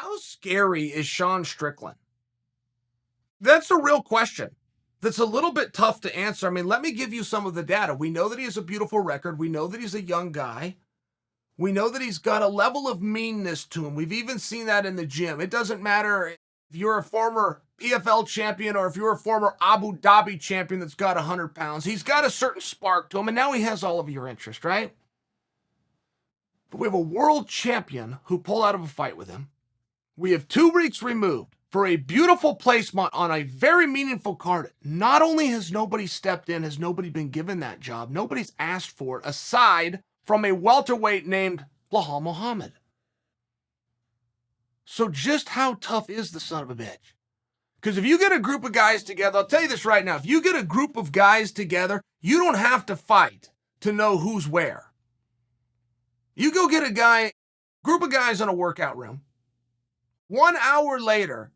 How scary is Sean Strickland? That's a real question. That's a little bit tough to answer. I mean, let me give you some of the data. We know that he has a beautiful record. We know that he's a young guy. We know that he's got a level of meanness to him. We've even seen that in the gym. It doesn't matter if you're a former PFL champion or if you're a former Abu Dhabi champion that's got 100 pounds. He's got a certain spark to him, and now he has all of your interest, right? But we have a world champion who pulled out of a fight with him. We have 2 weeks removed for a beautiful placement on a very meaningful card. Not only has nobody stepped in, has nobody been given that job, nobody's asked for it, aside from a welterweight named Belal Muhammad. So just how tough is the son of a bitch? Because if you get a group of guys together, I'll tell you this right now, if you get a group of guys together, you don't have to fight to know who's where. You go get a group of guys in a workout room. 1 hour later,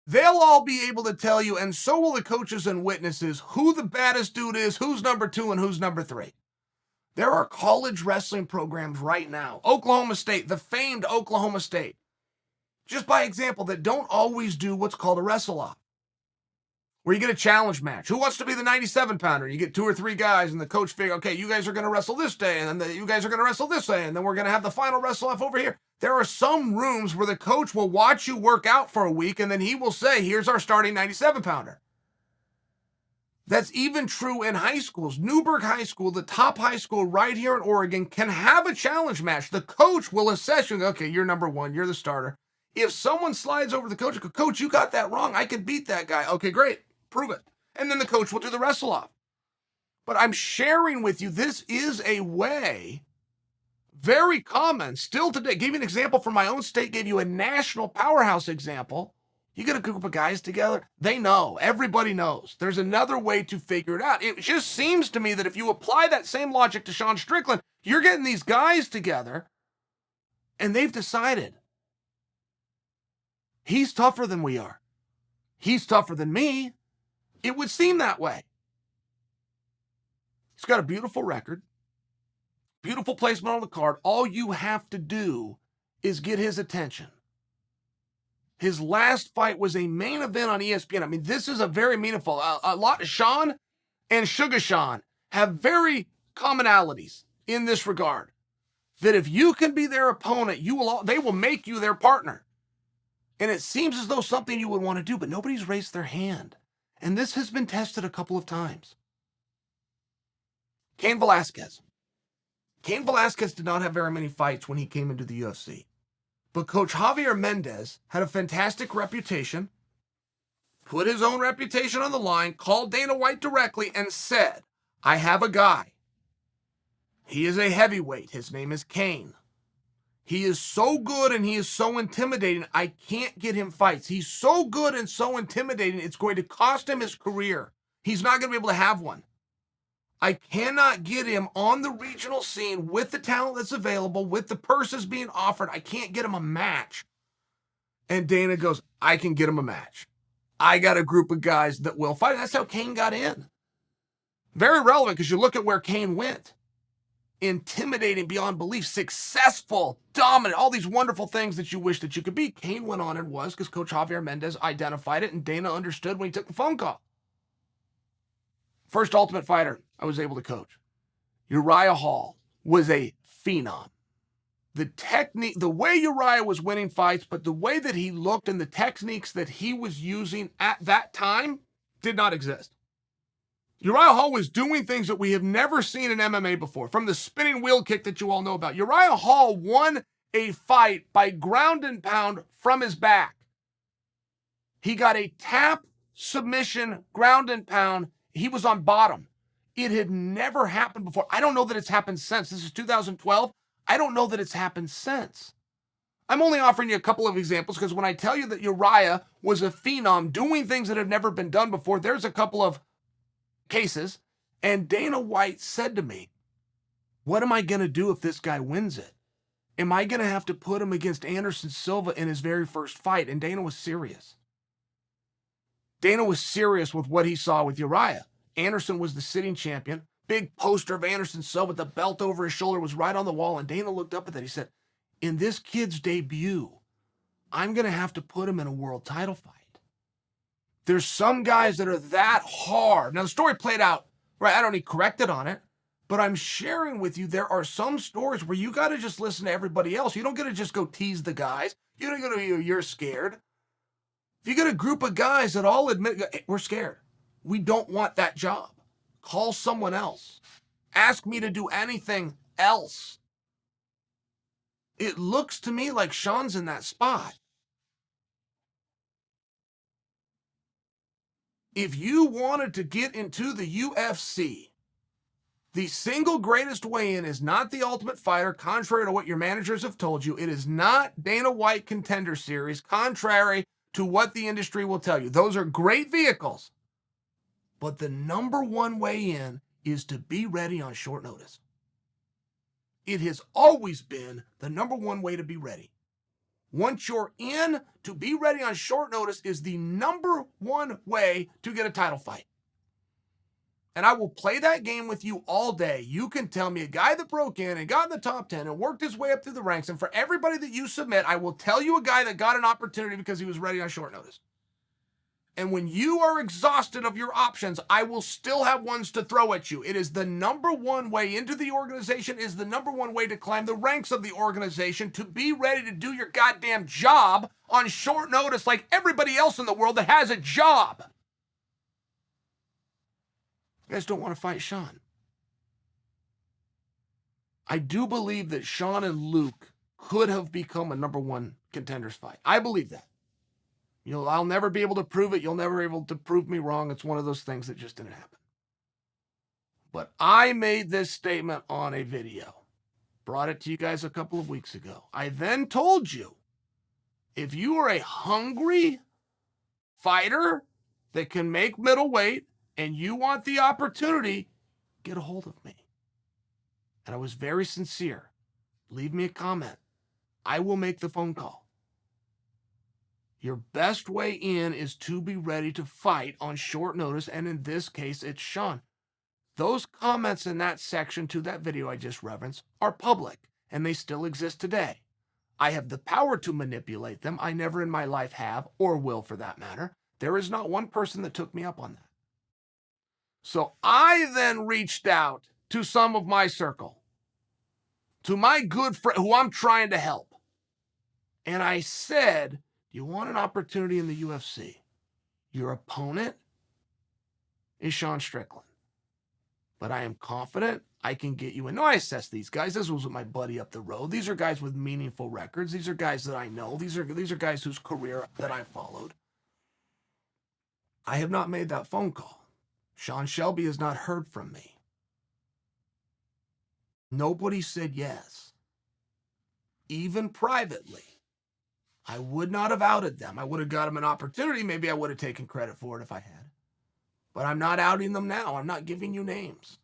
they'll all be able to tell you, and so will the coaches and witnesses, who the baddest dude is, who's number 2, and who's number 3. There are college wrestling programs right now, Oklahoma State, the famed Oklahoma State, just by example, that don't always do what's called a wrestle-off, where you get a challenge match. Who wants to be the 97-pounder? You get 2 or 3 guys, and the coach figure, okay, you guys are going to wrestle this day, and then you guys are going to wrestle this day, and then we're going to have the final wrestle-off over here. There are some rooms where the coach will watch you work out for a week, and then he will say, here's our starting 97-pounder. That's even true in high schools. Newburgh High School, the top high school right here in Oregon, can have a challenge match. The coach will assess you. Okay, you're number 1. You're the starter. If someone slides over to the coach, coach, you got that wrong. I can beat that guy. Okay, great. Prove it. And then the coach will do the wrestle-off. But I'm sharing with you, this is a way, very common, still today. Gave you an example from my own state, gave you a national powerhouse example. You get a group of guys together, they know. Everybody knows. There's another way to figure it out. It just seems to me that if you apply that same logic to Sean Strickland, you're getting these guys together, and they've decided he's tougher than we are. He's tougher than me. It would seem that way. He's got a beautiful record, beautiful placement on the card. All you have to do is get his attention. His last fight was a main event on ESPN. I mean, this is a very meaningful. Sean and Sugar Sean have very commonalities in this regard. That if you can be their opponent, they will make you their partner. And it seems as though something you would want to do, but nobody's raised their hand. And this has been tested a couple of times. Cain Velasquez. Cain Velasquez did not have very many fights when he came into the UFC. But Coach Javier Mendez had a fantastic reputation, put his own reputation on the line, called Dana White directly and said, I have a guy. He is a heavyweight. His name is Cain. He is so good and he is so intimidating, I can't get him fights. He's so good and so intimidating, it's going to cost him his career. He's not going to be able to have one. I cannot get him on the regional scene with the talent that's available, with the purses being offered. I can't get him a match. And Dana goes, I can get him a match. I got a group of guys that will fight. That's how Cain got in. Very relevant because you look at where Cain went. Intimidating beyond belief, successful, dominant, all these wonderful things that you wish that you could be. Cain went on and was because Coach Javier Mendez identified it and Dana understood when he took the phone call. First Ultimate Fighter I was able to coach. Uriah Hall was a phenom. The technique, the way Uriah was winning fights, but the way that he looked and the techniques that he was using at that time did not exist. Uriah Hall was doing things that we have never seen in MMA before, from the spinning wheel kick that you all know about. Uriah Hall won a fight by ground and pound from his back. He got a tap, submission, ground and pound. He was on bottom. It had never happened before. I don't know that it's happened since. This is 2012. I don't know that it's happened since. I'm only offering you a couple of examples because when I tell you that Uriah was a phenom doing things that have never been done before, there's a couple of cases. And Dana White said to me, what am I going to do if this guy wins it? Am I going to have to put him against Anderson Silva in his very first fight? And Dana was serious. Dana was serious with what he saw with Uriah. Anderson was the sitting champion. Big poster of Anderson Silva with the belt over his shoulder was right on the wall. And Dana looked up at that. He said, in this kid's debut, I'm going to have to put him in a world title fight. There's some guys that are that hard. Now, the story played out, right? I don't need corrected on it, but I'm sharing with you there are some stories where you got to just listen to everybody else. You don't get to just go tease the guys. You don't go to, you're scared. If you get a group of guys that all admit, hey, we're scared. We don't want that job. Call someone else. Ask me to do anything else. It looks to me like Sean's in that spot. If you wanted to get into the UFC, the single greatest way in is not the Ultimate Fighter, contrary to what your managers have told you. It is not Dana White Contender Series, contrary to what the industry will tell you. Those are great vehicles. But the number one way in is to be ready on short notice. It has always been the number one way to be ready. Once you're in, to be ready on short notice is the number one way to get a title fight. And I will play that game with you all day. You can tell me a guy that broke in and got in the top 10 and worked his way up through the ranks. And for everybody that you submit, I will tell you a guy that got an opportunity because he was ready on short notice. And when you are exhausted of your options, I will still have ones to throw at you. It is the number one way into the organization, is the number one way to climb the ranks of the organization, to be ready to do your goddamn job on short notice like everybody else in the world that has a job. You guys don't want to fight Sean. I do believe that Sean and Luke could have become a number one contenders fight. I believe that. I'll never be able to prove it. You'll never be able to prove me wrong. It's one of those things that just didn't happen. But I made this statement on a video. Brought it to you guys a couple of weeks ago. I then told you, if you are a hungry fighter that can make middleweight and you want the opportunity, get a hold of me. And I was very sincere. Leave me a comment. I will make the phone call. Your best way in is to be ready to fight on short notice, and in this case, it's Sean. Those comments in that section to that video I just referenced are public, and they still exist today. I have the power to manipulate them. I never in my life have, or will for that matter. There is not one person that took me up on that. So I then reached out to some of my circle, to my good friend who I'm trying to help. And I said, you want an opportunity in the UFC? Your opponent is Sean Strickland. But I am confident I can get you in. No, I assess these guys. This was with my buddy up the road. These are guys with meaningful records. These are guys that I know. These are guys whose career that I followed. I have not made that phone call. Sean Shelby has not heard from me. Nobody said yes. Even privately. I would not have outed them. I would have got them an opportunity. Maybe I would have taken credit for it if I had. But I'm not outing them now. I'm not giving you names.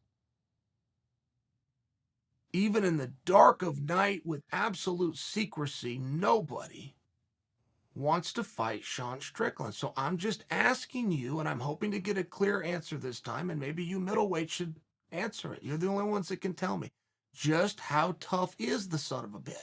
Even in the dark of night with absolute secrecy, nobody wants to fight Sean Strickland. So I'm just asking you, and I'm hoping to get a clear answer this time, and maybe you middleweight should answer it. You're the only ones that can tell me. Just how tough is the son of a bitch?